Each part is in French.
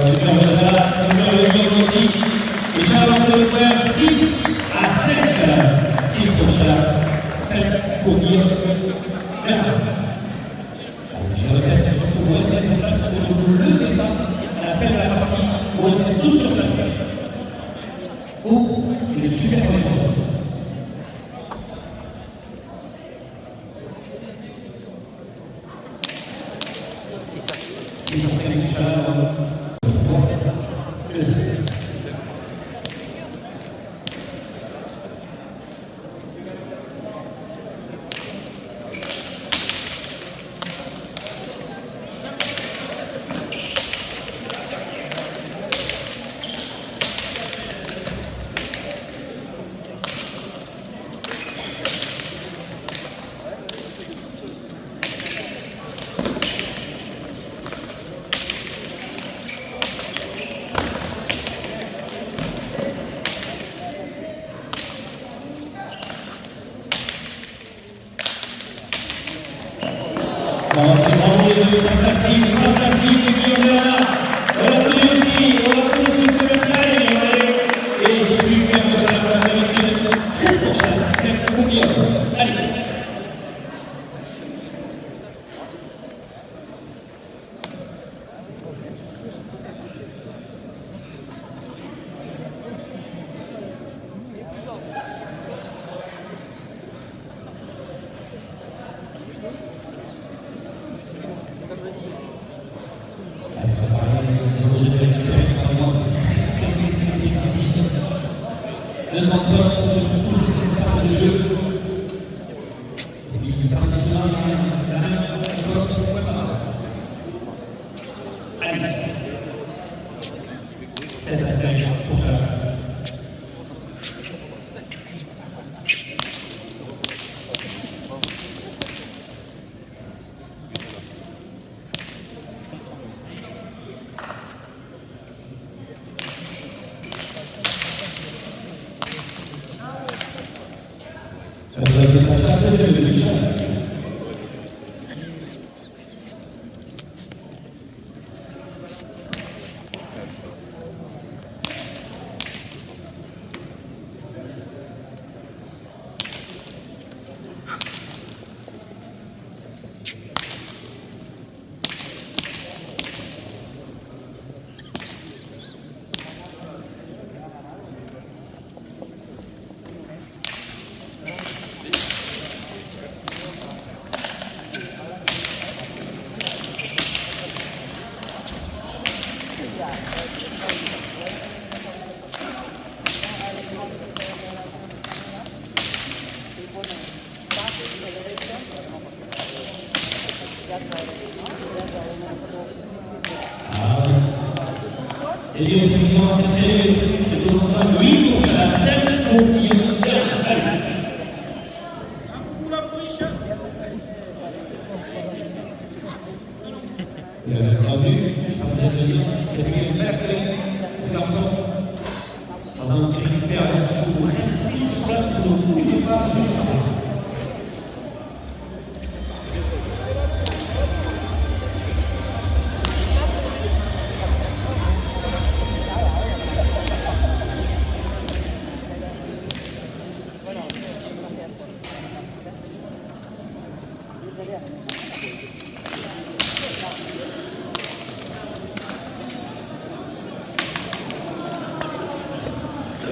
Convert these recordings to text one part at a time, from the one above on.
super Bachala, super Guillaume aussi. Et Charles Antoine, 6 à 7. 6 pour Charles, 7 pour Guillaume. Je répète, surtout vous restez sur place, vous ne levez pas à la fin de la partie, vous restez tous sur place. Pour une super bonne chanson. C'est vraiment fantastique, Guillaume Léonard. On l'applaudit aussi, Sébastien, et super Bachala pour la d'habitude. 7 pour Charles, 7 pour Guillaume. Allez. Ça va, vous êtes récupéré par moi, c'est très difficile. Un contrôle sur tout cet espace de jeu. Et puis, par-dessus il y a la main, allez, 7 à 5 pour ça. C'est bien, effectivement, c'était le commencement de 8 pour Charles, 7 pour Guillaume. Allez. Bienvenue, je pense que vous êtes venu, c'est garçon. Pendant qu'il récupère la seconde, vous restez sur place, vous ne bougez pas, juste avant.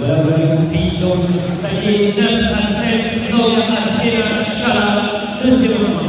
Voilà, vous l'avez compris, donc ça y est, 9 à 7, donc à Charles, le zéro match.